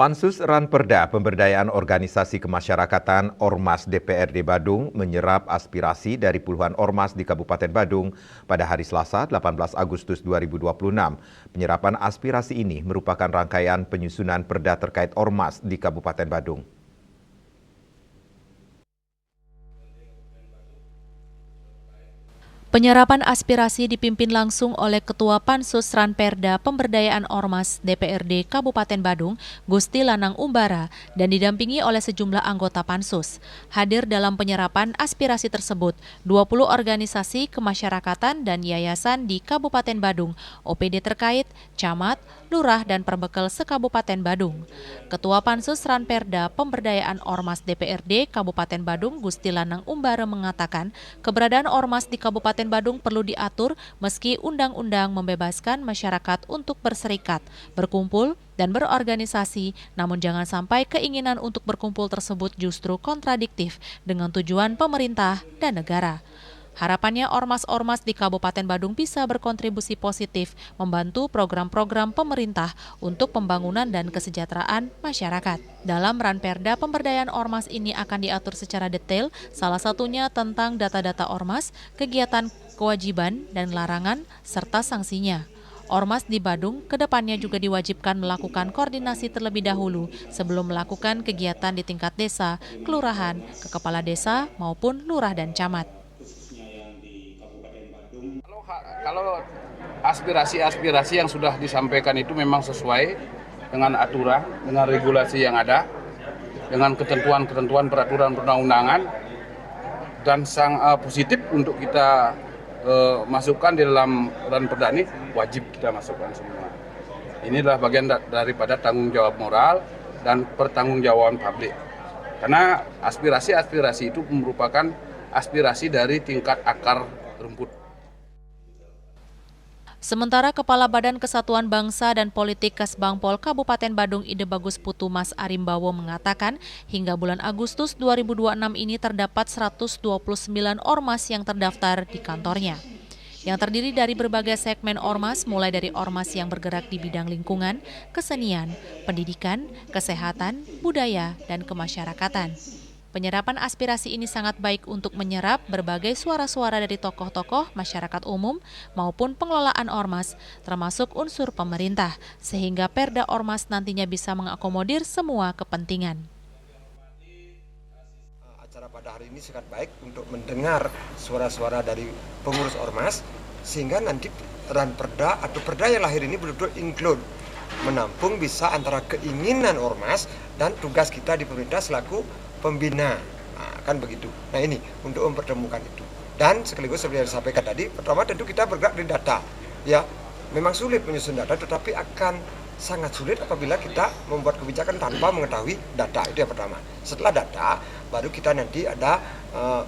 Pansus Ranperda Pemberdayaan Organisasi Kemasyarakatan Ormas DPRD Badung menyerap aspirasi dari puluhan ormas di Kabupaten Badung pada hari Selasa 18 Agustus 2026. Penyerapan aspirasi ini merupakan rangkaian penyusunan perda terkait ormas di Kabupaten Badung. Penyerapan aspirasi dipimpin langsung oleh Ketua Pansus Ranperda Pemberdayaan Ormas DPRD Kabupaten Badung, Gusti Lanang Umbara, dan didampingi oleh sejumlah anggota Pansus. Hadir dalam penyerapan aspirasi tersebut, 20 organisasi kemasyarakatan dan yayasan di Kabupaten Badung, OPD terkait, camat, lurah, dan perbekel se-Kabupaten Badung. Ketua Pansus Ranperda Pemberdayaan Ormas DPRD Kabupaten Badung, Gusti Lanang Umbara mengatakan, keberadaan ormas di Kabupaten Badung perlu diatur meski undang-undang membebaskan masyarakat untuk berserikat, berkumpul, dan berorganisasi, namun jangan sampai keinginan untuk berkumpul tersebut justru kontradiktif dengan tujuan pemerintah dan negara. Harapannya ormas-ormas di Kabupaten Badung bisa berkontribusi positif membantu program-program pemerintah untuk pembangunan dan kesejahteraan masyarakat. Dalam Ranperda Pemberdayaan Ormas ini akan diatur secara detail, salah satunya tentang data-data ormas, kegiatan kewajiban dan larangan, serta sanksinya. Ormas di Badung kedepannya juga diwajibkan melakukan koordinasi terlebih dahulu sebelum melakukan kegiatan di tingkat desa, kelurahan, ke kepala desa maupun lurah dan camat. Kalau aspirasi-aspirasi yang sudah disampaikan itu memang sesuai dengan aturan, dengan regulasi yang ada, dengan ketentuan-ketentuan peraturan perundang-undangan, dan positif untuk kita masukkan di dalam Ranperda ini, wajib kita masukkan semua. Ini adalah bagian daripada tanggung jawab moral dan pertanggungjawaban publik. Karena aspirasi-aspirasi itu merupakan aspirasi dari tingkat akar rumput. Sementara Kepala Badan Kesatuan Bangsa dan Politik Kasbangpol Kabupaten Badung Ide Bagus Putu Mas Arimbawo mengatakan hingga bulan Agustus 2026 ini terdapat 129 ormas yang terdaftar di kantornya. Yang terdiri dari berbagai segmen ormas mulai dari ormas yang bergerak di bidang lingkungan, kesenian, pendidikan, kesehatan, budaya, dan kemasyarakatan. Penyerapan aspirasi ini sangat baik untuk menyerap berbagai suara-suara dari tokoh-tokoh masyarakat umum maupun pengelolaan ormas, termasuk unsur pemerintah, sehingga Perda Ormas nantinya bisa mengakomodir semua kepentingan. Acara pada hari ini sangat baik untuk mendengar suara-suara dari pengurus ormas, sehingga nanti Ranperda atau perda yang lahir ini betul-betul include, menampung bisa antara keinginan ormas dan tugas kita di pemerintah selaku pembina, kan begitu. Nah ini untuk mempertemukan itu. Dan sekaligus seperti yang disampaikan tadi, pertama tentu kita bergerak di data. Ya, memang sulit menyusun data, tetapi akan sangat sulit apabila kita membuat kebijakan tanpa mengetahui data. Itu yang pertama. Setelah data, baru kita nanti ada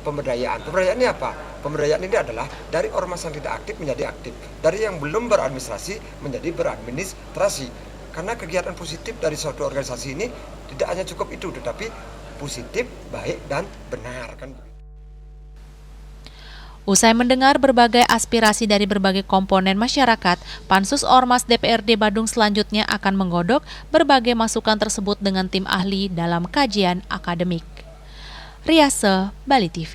pemberdayaan. Pemberdayaan ini apa? Pemberdayaan ini adalah dari ormas yang tidak aktif menjadi aktif, dari yang belum beradministrasi menjadi beradministrasi. Karena kegiatan positif dari suatu organisasi ini tidak hanya cukup itu, tetapi positif, baik, dan benar. Usai mendengar berbagai aspirasi dari berbagai komponen masyarakat, Pansus Ormas DPRD Badung selanjutnya akan menggodok berbagai masukan tersebut dengan tim ahli dalam kajian akademik. Riase, Bali TV.